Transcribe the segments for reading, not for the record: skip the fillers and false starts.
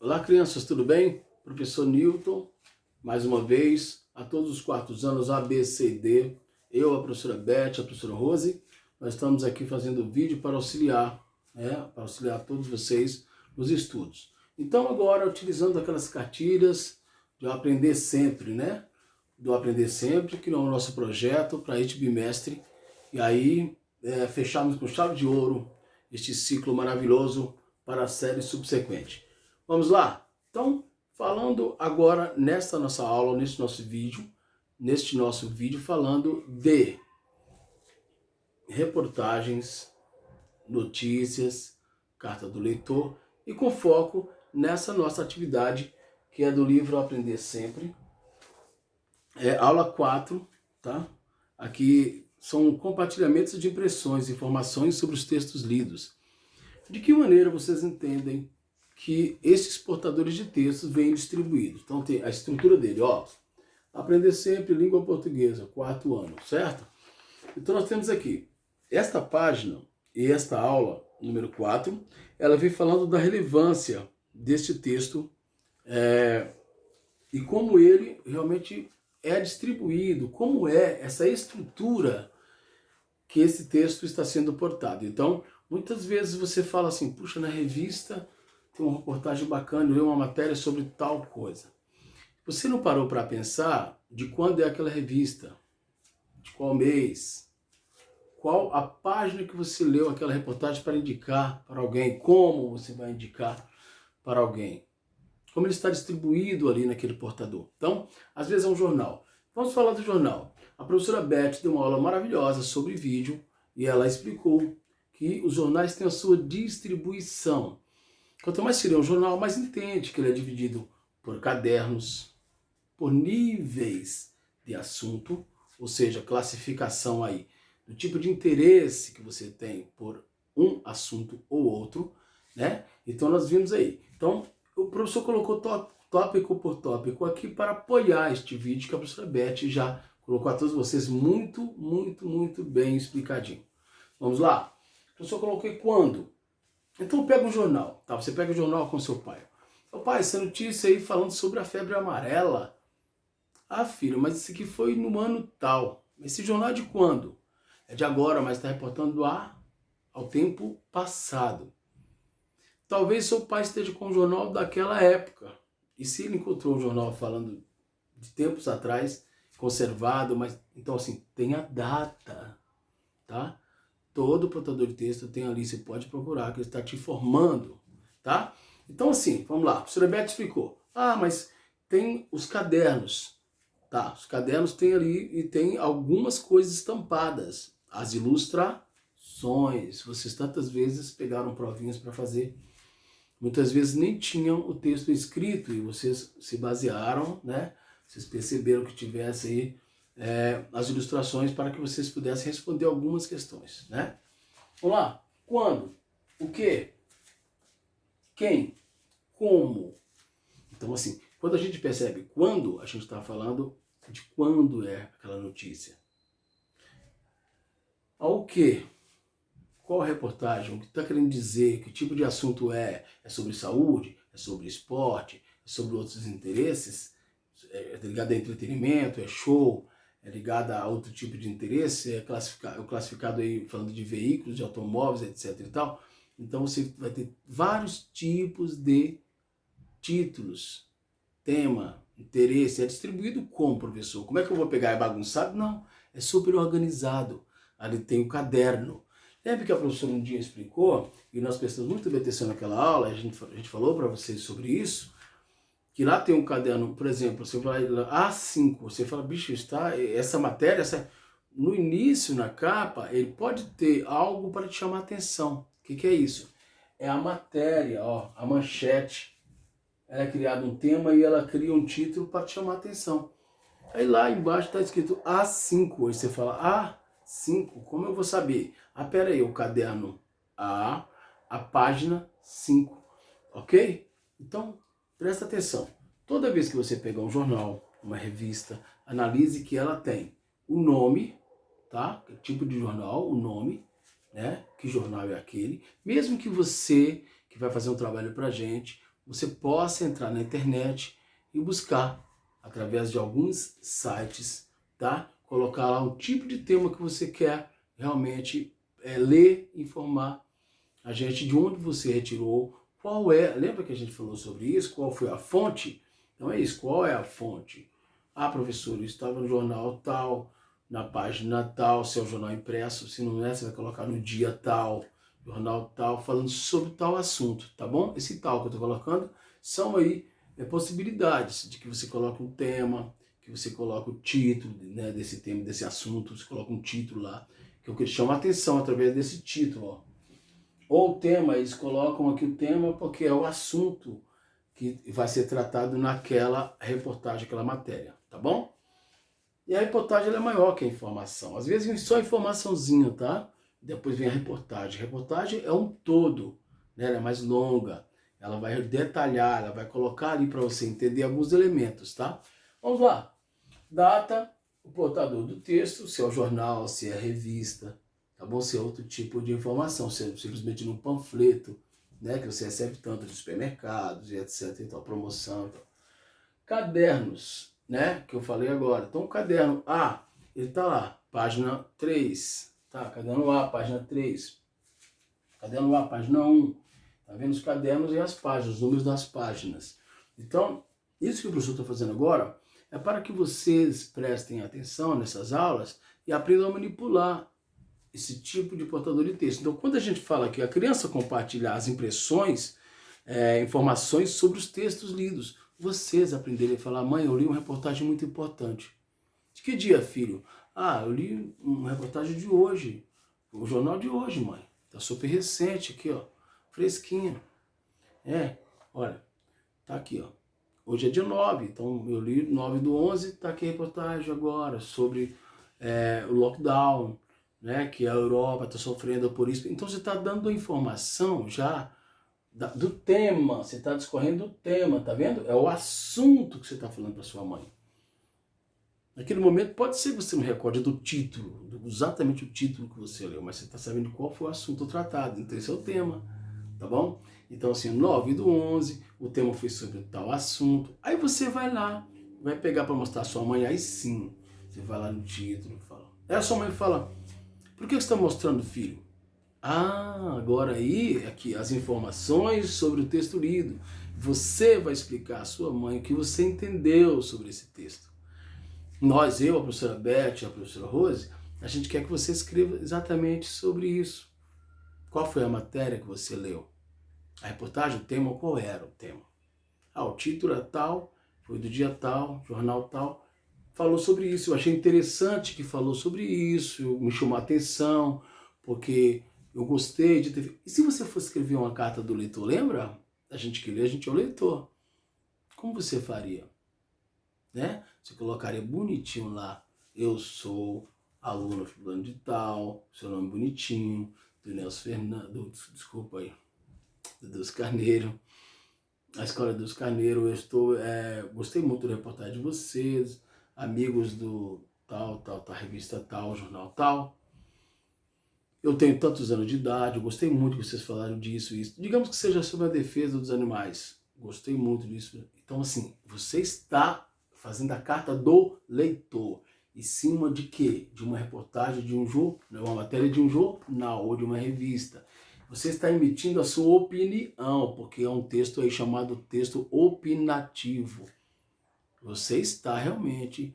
Olá, crianças, tudo bem? Professor Newton, mais uma vez, a todos os quartos anos A, B, C e D, eu, a professora Beth, a professora Rose, nós estamos aqui fazendo vídeo para auxiliar, para auxiliar todos vocês nos estudos. Então, agora, utilizando aquelas cartilhas de Aprender Sempre, Do Aprender Sempre, que é o nosso projeto para este bimestre, e aí fecharmos com chave de ouro este ciclo maravilhoso para a série subsequente. Vamos lá? Então, falando agora nesta nossa aula, neste nosso vídeo falando de reportagens, notícias, carta do leitor e com foco nessa nossa atividade que é do livro Aprender Sempre. Aula 4, tá? Aqui são compartilhamentos de impressões, informações sobre os textos lidos. De que maneira vocês entendem que esses portadores de textos vêm distribuídos? Então tem a estrutura dele, Aprender Sempre, língua portuguesa, 4º ano, certo? Então nós temos aqui, esta página e esta aula, número 4, ela vem falando da relevância deste texto e como ele realmente é distribuído, como é essa estrutura que esse texto está sendo portado. Então, muitas vezes você fala assim, puxa, na revista tem uma reportagem bacana, eu li uma matéria sobre tal coisa. Você não parou para pensar de quando é aquela revista, de qual mês, qual a página que você leu aquela reportagem para indicar para alguém, como você vai indicar para alguém, como ele está distribuído ali naquele portador. Então, às vezes é um jornal. Vamos falar do jornal. A professora Beth deu uma aula maravilhosa sobre vídeo e ela explicou que os jornais têm a sua distribuição. Quanto mais seria um jornal, mais entende que ele é dividido por cadernos, por níveis de assunto, ou seja, classificação aí do tipo de interesse que você tem por um assunto ou outro, Então nós vimos aí. Então o professor colocou tópico por tópico aqui para apoiar este vídeo que a professora Beth já colocou a todos vocês muito bem explicadinho. Vamos lá? O professor colocou quando? Então pega um jornal, tá? Você pega o jornal com seu pai. Pai, essa notícia aí falando sobre a febre amarela. Ah, filho, mas isso aqui foi no ano tal. Esse jornal é de quando? É de agora, mas está reportando ao tempo passado. Talvez seu pai esteja com o jornal daquela época. E se ele encontrou um jornal falando de tempos atrás, conservado, mas então assim, tem a data, tá? Todo portador de texto tem ali, você pode procurar, que ele está te informando, tá? Então assim, vamos lá, a professora Beth explicou. Mas tem os cadernos, tá? Os cadernos tem ali e tem algumas coisas estampadas. As ilustrações, vocês tantas vezes pegaram provinhas para fazer, muitas vezes nem tinham o texto escrito e vocês se basearam, Vocês perceberam que tivesse aí as ilustrações para que vocês pudessem responder algumas questões, Vamos lá. Quando? O que? Quem? Como? Então, assim, quando a gente percebe quando, a gente está falando de quando é aquela notícia. Ao que? Qual a reportagem? O que está querendo dizer? Que tipo de assunto é? É sobre saúde? É sobre esporte? É sobre outros interesses? É ligado a entretenimento? É show? É ligado a outro tipo de interesse? É classificado aí falando de veículos, de automóveis, etc e tal. Então você vai ter vários tipos de títulos, tema, interesse. É distribuído como, professor? Como é que eu vou pegar? É bagunçado? Não, é super organizado. Ali tem o caderno. Lembra que a professora um dia explicou, e nós prestamos muito bem atenção naquela aula, a gente falou para vocês sobre isso, que lá tem um caderno, por exemplo, você vai lá, A5, você fala, bicho, essa matéria, no início, na capa, ele pode ter algo para te chamar a atenção. O que é isso? É a matéria, a manchete. Ela é criada um tema e ela cria um título para te chamar a atenção. Aí lá embaixo está escrito A5, aí você fala, A5, como eu vou saber? Pera aí, o caderno a página 5, ok? Então, presta atenção. Toda vez que você pegar um jornal, uma revista, analise que ela tem o nome, tá? Que tipo de jornal, o nome, Que jornal é aquele. Mesmo que você, que vai fazer um trabalho pra gente, você possa entrar na internet e buscar através de alguns sites, tá? Colocar lá o tipo de tema que você quer realmente ler, informar a gente de onde você retirou, qual é, lembra que a gente falou sobre isso, qual foi a fonte? Então é isso, qual é a fonte? Ah, professor, isso estava no jornal tal, na página tal, se é o jornal impresso, se não é, você vai colocar no dia tal, jornal tal, falando sobre tal assunto, tá bom? Esse tal que eu estou colocando são aí possibilidades de que você coloque um tema, que você coloque o título, né, desse tema, desse assunto, você coloca um título lá, que é o que chama a atenção através desse título, ó. Ou o tema, eles colocam aqui o tema porque é o assunto que vai ser tratado naquela reportagem, aquela matéria, tá bom? E a reportagem ela é maior que a informação. Às vezes vem só informaçãozinha, tá? Depois vem a reportagem. A reportagem é um todo, né? Ela é mais longa, ela vai detalhar, ela vai colocar ali para você entender alguns elementos, tá? Vamos lá. Data, o portador do texto, se é o jornal, se é a revista, tá bom? Se é outro tipo de informação, se é simplesmente num panfleto, né? Que você recebe tanto de supermercados e etc. Então, promoção. Então. Cadernos, né? Que eu falei agora. Então, o caderno A, ele tá lá, página 3. Tá? Caderno A, página 3. Caderno A, página 1. Tá vendo os cadernos e as páginas, os números das páginas. Então, isso que o professor está fazendo agora é para que vocês prestem atenção nessas aulas e aprendam a manipular esse tipo de portador de texto. Então, quando a gente fala que a criança compartilha as impressões, informações sobre os textos lidos, vocês aprenderem a falar, mãe, eu li uma reportagem muito importante. De que dia, filho? Ah, eu li uma reportagem de hoje, o jornal de hoje, mãe. Tá super recente aqui, ó, fresquinho. Olha, tá aqui, ó. Hoje é dia 9, então eu li 9/11, tá aqui a reportagem agora sobre o lockdown, né, que a Europa está sofrendo por isso. Então você está dando a informação já do tema, você está discorrendo do tema, tá vendo? É o assunto que você está falando para sua mãe. Naquele momento pode ser que você não recorde do título, exatamente o título que você leu, mas você está sabendo qual foi o assunto tratado, então esse é o tema, tá bom? Então assim, 9/11, o tema foi sobre tal assunto, aí você vai lá, vai pegar para mostrar a sua mãe, aí sim, você vai lá no título e fala. Aí a sua mãe fala, por que você está mostrando, filho? Ah, agora aí, aqui, as informações sobre o texto lido. Você vai explicar à sua mãe o que você entendeu sobre esse texto. Nós, eu, a professora Beth, a professora Rose, a gente quer que você escreva exatamente sobre isso. Qual foi a matéria que você leu? A reportagem, o tema, qual era o tema? Ah, o título é tal, foi do dia tal, jornal tal. Falou sobre isso, eu achei interessante que falou sobre isso, me chamou a atenção, porque eu gostei de ter... E se você fosse escrever uma carta do leitor, lembra? A gente que lê, a gente é o leitor. Como você faria? Né? Você colocaria bonitinho lá, eu sou aluno fulano de tal, seu nome bonitinho, do Nelson Fernandes, desculpa aí, do Deus Carneiro, a Escola dos Carneiro, eu estou, gostei muito da reportagem de vocês, amigos do tal, revista tal, jornal tal. Eu tenho tantos anos de idade, eu gostei muito que vocês falaram disso, isso. Digamos que seja sobre a defesa dos animais. Gostei muito disso. Então, assim, você está fazendo a carta do leitor. Em cima de quê? De uma reportagem, de um jornal, uma matéria de um jornal ou de uma revista. Você está emitindo a sua opinião, porque é um texto aí chamado texto opinativo. Você está realmente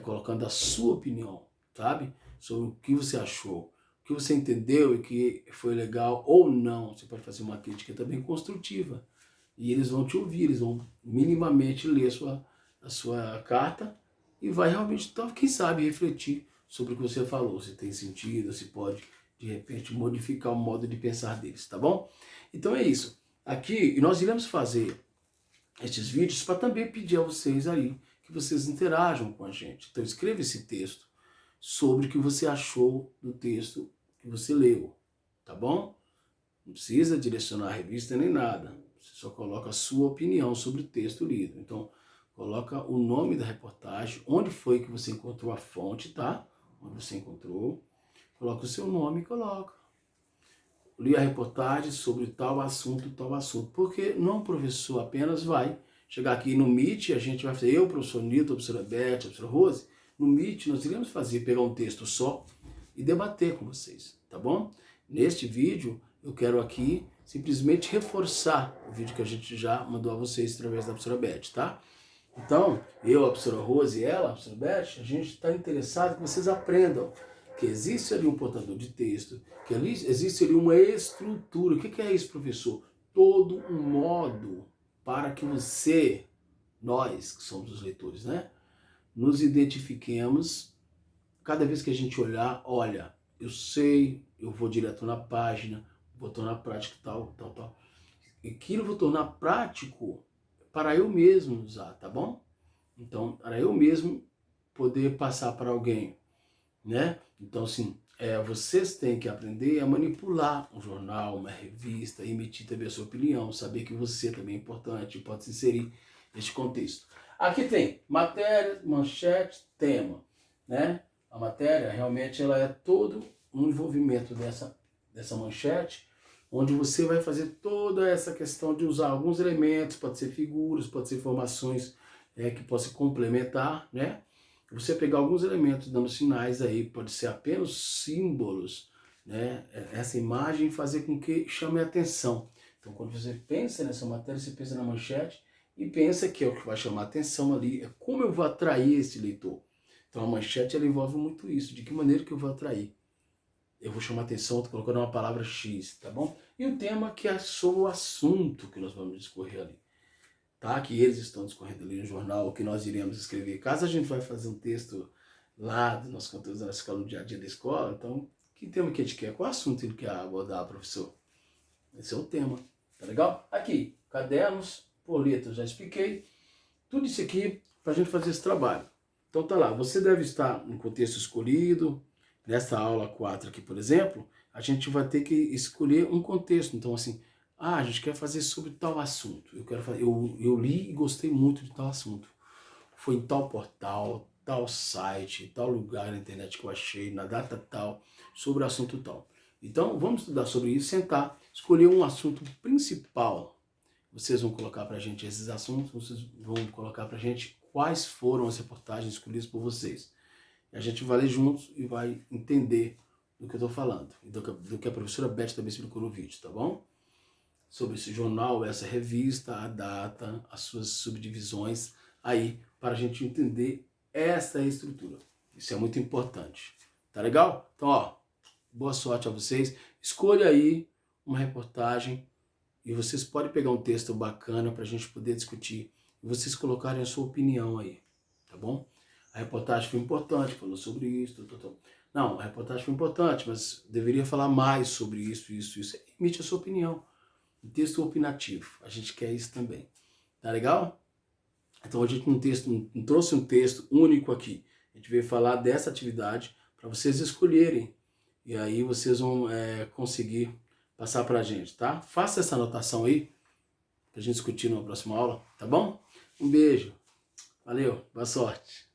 colocando a sua opinião, sabe? Sobre o que você achou, o que você entendeu e que foi legal ou não. Você pode fazer uma crítica também construtiva. E eles vão te ouvir, eles vão minimamente ler a sua carta e vai realmente, então, quem sabe, refletir sobre o que você falou, se tem sentido, se pode, de repente, modificar o modo de pensar deles, tá bom? Então é isso. Aqui, nós iremos fazer estes vídeos para também pedir a vocês aí que vocês interajam com a gente. Então escreva esse texto sobre o que você achou do texto que você leu, tá bom? Não precisa direcionar a revista nem nada. Você só coloca a sua opinião sobre o texto lido. Então, coloca o nome da reportagem, onde foi que você encontrou a fonte, tá? Onde você encontrou. Coloca o seu nome e coloca. li a reportagem sobre tal assunto. Porque não o professor apenas vai chegar aqui no Meet, a gente vai fazer, eu, professor Nito, a professora Beth, a professora Rose, no Meet nós iremos pegar um texto só e debater com vocês, tá bom? Neste vídeo, eu quero aqui simplesmente reforçar o vídeo que a gente já mandou a vocês através da professora Beth, tá? Então, eu, a professora Rose e ela, a professora Beth, a gente está interessado que vocês aprendam que existe ali um portador de texto, que ali existe ali uma estrutura. O que é isso, professor? Todo um modo para que você, nós que somos os leitores, né, nos identifiquemos. Cada vez que a gente olhar, olha, eu sei, eu vou direto na página, vou tornar prático tal. E aquilo eu vou tornar prático para eu mesmo usar, tá bom? Então, para eu mesmo poder passar para alguém, né? Então, assim, vocês têm que aprender a manipular um jornal, uma revista, emitir também a sua opinião, saber que você também é importante, pode se inserir neste contexto. Aqui tem matéria, manchete, tema, né? A matéria, realmente, ela é todo um envolvimento dessa manchete, onde você vai fazer toda essa questão de usar alguns elementos, pode ser figuras, pode ser informações que possam complementar, né? Você pegar alguns elementos dando sinais aí, pode ser apenas símbolos, né? Essa imagem fazer com que chame a atenção. Então, quando você pensa nessa matéria, você pensa na manchete e pensa que é o que vai chamar a atenção ali, é como eu vou atrair esse leitor. Então, a manchete ela envolve muito isso, de que maneira que eu vou atrair. Eu vou chamar a atenção, estou colocando uma palavra X, tá bom? E o tema que é sobre o assunto que nós vamos discorrer ali. Tá? Que eles estão discorrendo ali no jornal, que nós iremos escrever. Caso a gente vai fazer um texto lá dos nossos conteúdos da escola, no dia a dia da escola, então, que tema que a gente quer? Qual assunto ele quer abordar, professor? Esse é o tema, tá legal? Aqui, cadernos, boletos, já expliquei. Tudo isso aqui para a gente fazer esse trabalho. Então tá lá, você deve estar no contexto escolhido. Nessa aula 4 aqui, por exemplo, a gente vai ter que escolher um contexto. Então, assim, a gente quer fazer sobre tal assunto. Eu li e gostei muito de tal assunto. Foi em tal portal, tal site, tal lugar na internet que eu achei, na data tal, sobre o assunto tal. Então, vamos estudar sobre isso, sentar, escolher um assunto principal. Vocês vão colocar pra gente esses assuntos, vocês vão colocar pra gente quais foram as reportagens escolhidas por vocês. A gente vai ler juntos e vai entender do que eu estou falando, e do que a professora Beth também explicou no vídeo, tá bom? Sobre esse jornal, essa revista, a data, as suas subdivisões, aí, para a gente entender essa estrutura. Isso é muito importante. Tá legal? Então, ó, boa sorte a vocês. Escolha aí uma reportagem e vocês podem pegar um texto bacana para a gente poder discutir e vocês colocarem a sua opinião aí, tá bom? A reportagem foi importante, falou sobre isso, Não, a reportagem foi importante, mas deveria falar mais sobre isso. Emite a sua opinião. Um texto opinativo. A gente quer isso também. Tá legal? Então a gente não trouxe um texto único aqui. A gente veio falar dessa atividade para vocês escolherem. E aí vocês vão conseguir passar para a gente, tá? Faça essa anotação aí, para a gente discutir numa próxima aula, tá bom? Um beijo. Valeu, boa sorte.